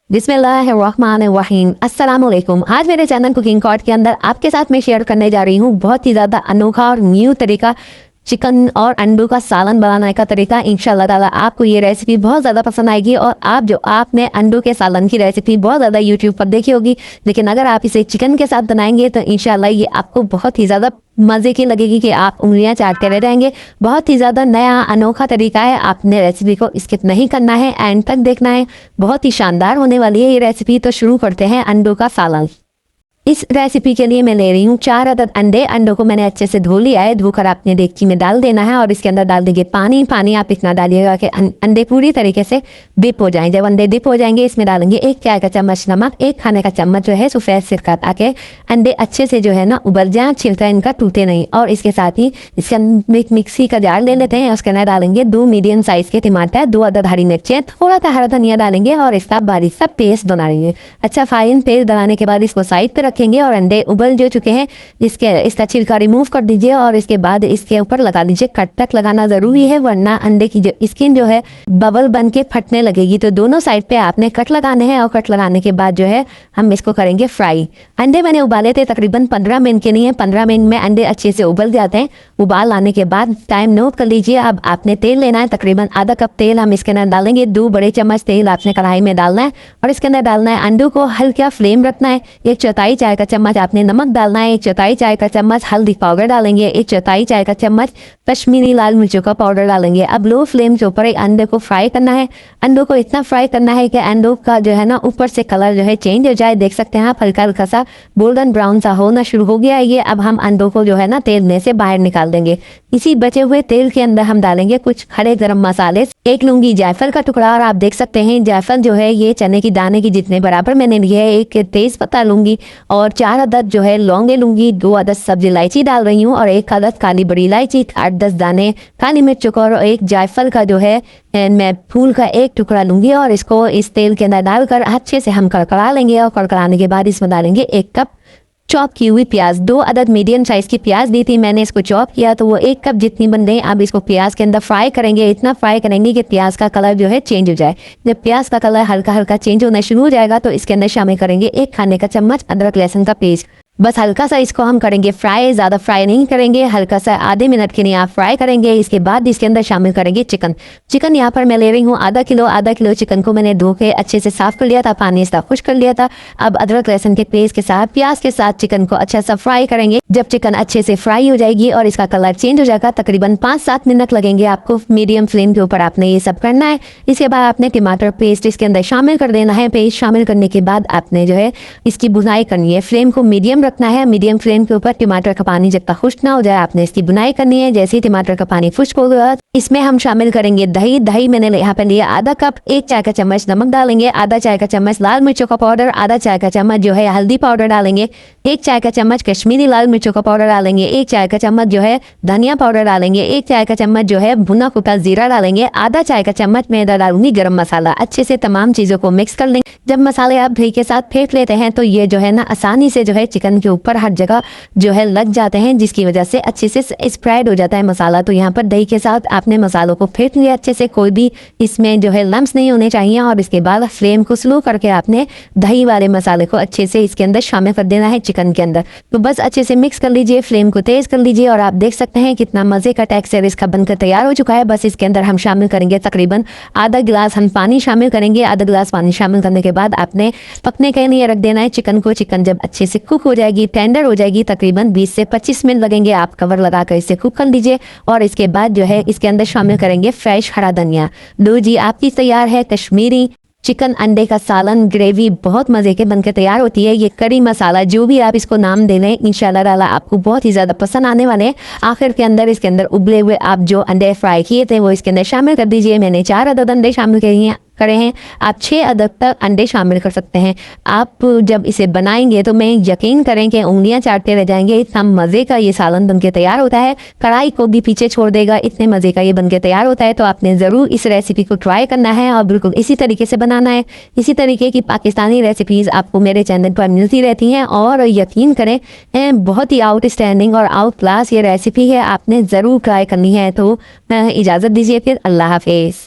बिस्मिल्लाहिर्रहमानिर्रहीम। अस्सलाम वालेकुम। आज मेरे चैनल कुकिंग कॉर्ड के अंदर आपके साथ मैं शेयर करने जा रही हूँ बहुत ही ज़्यादा अनोखा और न्यू तरीका चिकन और अंडों का सालन बनाने का तरीका। इंशाल्लाह ताला आपको ये रेसिपी बहुत ज़्यादा पसंद आएगी। और आपने अंडों के सालन की रेसिपी बहुत ज़्यादा यूट्यूब पर देखी होगी, लेकिन अगर आप इसे चिकन के साथ बनाएंगे तो इंशाल्लाह ये आपको बहुत ही ज़्यादा मज़े की लगेगी कि आप उंगलियां चाटते रह जाएंगे। बहुत ही ज़्यादा नया अनोखा तरीका है। आपने रेसिपी को स्किप नहीं करना है, एंड तक देखना है। बहुत ही शानदार होने वाली है ये रेसिपी। तो शुरू करते हैं अंडों का सालन। इस रेसिपी के लिए मैं ले रही हूँ 4 अदद अंडे। अंडों को मैंने अच्छे से धो लिया है। धोकर आपने डेगची में डाल देना है और इसके अंदर डाल देंगे पानी। आप इतना डालिएगा कि अंडे पूरी तरीके से डिप हो जाएं। जब अंडे डिप हो जाएंगे इसमें डालेंगे 1 चाय का चम्मच नमक, 1 खाने का चम्मच जो है सफ़ेद सिरका, ताकि अंडे अच्छे से जो है ना उबल जाए, छिलका इनका टूटे नहीं। और इसके साथ ही इसके अंदर मिक्सी का जार ले लेते हैं। उसके अंदर डालेंगे 2 मीडियम साइज़ के टमाटर, 2 अदद हरी मिर्चें, थोड़ा सा हरा धनिया डालेंगे और इसका बारीक सा पेस्ट बना लेंगे। अच्छा फाइन पेस्ट बनाने के बाद इसको साइड पर रखेंगे और अंडे उबल जो चुके हैं इसका छिलका रिमूव कर दीजिए और इसके बाद इसके ऊपर लगा दीजिए कट। तक लगाना जरूरी है, वरना अंडे की जो स्किन जो है बबल बन के फटने लगेगी। तो दोनों साइड पे आपने कट लगाने हैं और कट लगाने के बाद जो है हम इसको करेंगे फ्राई। अंडे मैंने उबाले थे तकरीबन 15 मिनट के लिए। 15 मिनट में अंडे अच्छे से उबल जाते हैं। उबाल आने के बाद टाइम नोट कर लीजिए। अब आपने तेल लेना है, तकरीबन आधा कप तेल हम इसके अंदर डालेंगे। 2 बड़े चम्मच तेल आपने कढ़ाई में डालना है और इसके अंदर डालना है अंडों को हल्का फ्लेम रखना है। 1/4 चाय का चम्मच आपने नमक डालना है, 1/4 चाय का चम्मच हल्दी पाउडर डालेंगे, 1/4 चाय का चम्मच कश्मीरी लाल मिर्चों का पाउडर डालेंगे। अब लो फ्लेम के ऊपर अंडे को फ्राई करना है। अंडों को इतना फ्राई करना है कि अंडों का जो है ना ऊपर से कलर जो है चेंज हो जाए। देख सकते हैं आप हल्का हल्का सा गोल्डन ब्राउन सा होना शुरू हो गया है ये। अब हम अंडों को जो है ना तेल में से बाहर निकाल देंगे। इसी बचे हुए तेल के अंदर हम डालेंगे कुछ खड़े गरम मसाले, 1 लूंगी जायफल का टुकड़ा। और आप देख सकते हैं जायफल जो है ये चने की दाने की जितने बराबर मैंने लिए है। 1 तेज पत्ता लूंगी और 4 अदद जो है लौंगे लूंगी, 2 अदद सब्जी इलायची डाल रही हूँ और 1 अदद काली बड़ी इलायची, 8-10 दाने काली मिर्च और 1 जायफल का जो है मैं फूल का 1 टुकड़ा लूंगी और इसको इस तेल के अंदर डालकर अच्छे से हम कड़कड़ा लेंगे। और कड़कड़ाने के बाद इसमें डालेंगे 1 कप चॉप की हुई प्याज। 2 अदद मीडियम साइज की प्याज दी थी मैंने, इसको चॉप किया तो वो 1 कप जितनी बन गई। अब इसको प्याज के अंदर फ्राई करेंगे। इतना फ्राई करेंगे कि प्याज का कलर जो है चेंज हो जाए। जब प्याज का कलर हल्का हल्का चेंज होना शुरू हो जाएगा तो इसके अंदर शामिल करेंगे 1 खाने का चम्मच अदरक लहसुन का पेस्ट। बस हल्का सा इसको हम करेंगे फ्राई, ज़्यादा फ्राई नहीं करेंगे, हल्का सा आधे मिनट के लिए आप फ्राई करेंगे। इसके बाद इसके अंदर शामिल करेंगे चिकन यहाँ पर मैं ले रही हूँ आधा किलो चिकन को मैंने धो के अच्छे से साफ कर लिया था, पानी इसका खुश कर लिया था। अब अदरक लहसुन के पेस्ट के साथ प्याज के साथ चिकन को अच्छा सा फ्राई करेंगे। जब चिकन अच्छे से फ्राई हो जाएगी और इसका कलर चेंज हो जाएगा, तकरीबन 5-7 मिनट लगेंगे आपको। मीडियम फ्लेम के ऊपर आपने ये सब करना है। इसके बाद आपने टमाटर पेस्ट इसके अंदर शामिल कर देना है। पेस्ट शामिल करने के बाद आपने जो है इसकी भुनाई करनी है। फ्लेम को मीडियम रखना है। मीडियम फ्लेम के ऊपर टमाटर का पानी जब तक खुश्क ना हो जाए आपने इसकी बुनाई करनी है। जैसे ही टमाटर का पानी खुश्क हो गया इसमें हम शामिल करेंगे दही मैंने यहाँ पे लिया आधा कप। 1 चाय का चम्मच नमक डालेंगे, आधा चाय का चम्मच लाल मिर्चों का पाउडर, आधा चाय का चम्मच जो है हल्दी पाउडर डालेंगे, 1 चाय का चम्मच कश्मीरी लाल मिर्चों का पाउडर डालेंगे, 1 चाय का चम्मच जो है धनिया पाउडर डालेंगे, 1 चाय का चम्मच जो है भुना कुटा जीरा डालेंगे, आधा चाय का चम्मच मैं डालूंगी गरम मसाला। अच्छे से तमाम चीजों को मिक्स कर लेंगे। जब मसाले आप दही के साथ फेंट लेते हैं तो ये जो है ना आसानी से जो है चिकन के ऊपर हर जगह जो है लग जाते हैं, जिसकी वजह से अच्छे से स्प्रेड हो जाता है मसाला। तो यहाँ पर दही के साथ आपने मसालों को फेंट लिया अच्छे से, कोई भी इसमें जो है लम्स नहीं होने चाहिए। और इसके बाद फ्लेम को स्लो करके आपने दही वाले मसाले को अच्छे से इसके अंदर शामिल कर देना है चिकन के अंदर। तो बस अच्छे से मिक्स कर लीजिए, फ्लेम को तेज कर लीजिए और आप देख सकते हैं कितना मजे का टेक्सचर इसका बनकर तैयार हो चुका है। बस इसके अंदर हम शामिल करेंगे तकरीबन आधा गिलास हम पानी शामिल करेंगे। आधा गिलास पानी शामिल करने के बाद आपने पकने के लिए रख देना है चिकन को। चिकन जब अच्छे से कुक हो जाएगी, टेंडर हो जाएगी, तकरीबन 20 से 25 मिनट लगेंगे। आप कवर लगाकर इसे कुक कर लीजिए और इसके बाद जो है इसके अंदर शामिल करेंगे फ्रेश हरा धनिया। लो जी, आपकी तैयार है कश्मीरी चिकन अंडे का सालन। ग्रेवी बहुत मजे के बनकर तैयार होती है। ये करी मसाला जो भी आप इसको नाम दे लें, इंशाल्लाह ताला आपको बहुत ही ज्यादा पसंद आने वाले हैं। आखिर के अंदर इसके अंदर उबले हुए आप जो अंडे फ्राई किए थे वो इसके अंदर शामिल कर दीजिए। मैंने 4 अदद अंडे शामिल करे हैं। आप 6 अदद तक अंडे शामिल कर सकते हैं। आप जब इसे बनाएंगे तो मैं यकीन करें कि उंगलियां चाटते रह जाएंगे। इतना मज़े का ये सालन बनके तैयार होता है, कढ़ाई को भी पीछे छोड़ देगा, इतने मज़े का ये बनके तैयार होता है। तो आपने ज़रूर इस रेसिपी को ट्राई करना है और बिल्कुल इसी तरीके से बनाना है। इसी तरीके की पाकिस्तानी रेसिपीज़ आपको मेरे चैनल पर मिलती रहती हैं और यकीन करें बहुत ही आउटस्टैंडिंग और आउट क्लास ये रेसिपी है। आपने ज़रूर ट्राई करनी है। तो इजाज़त दीजिए फिर, अल्लाह हाफिज़।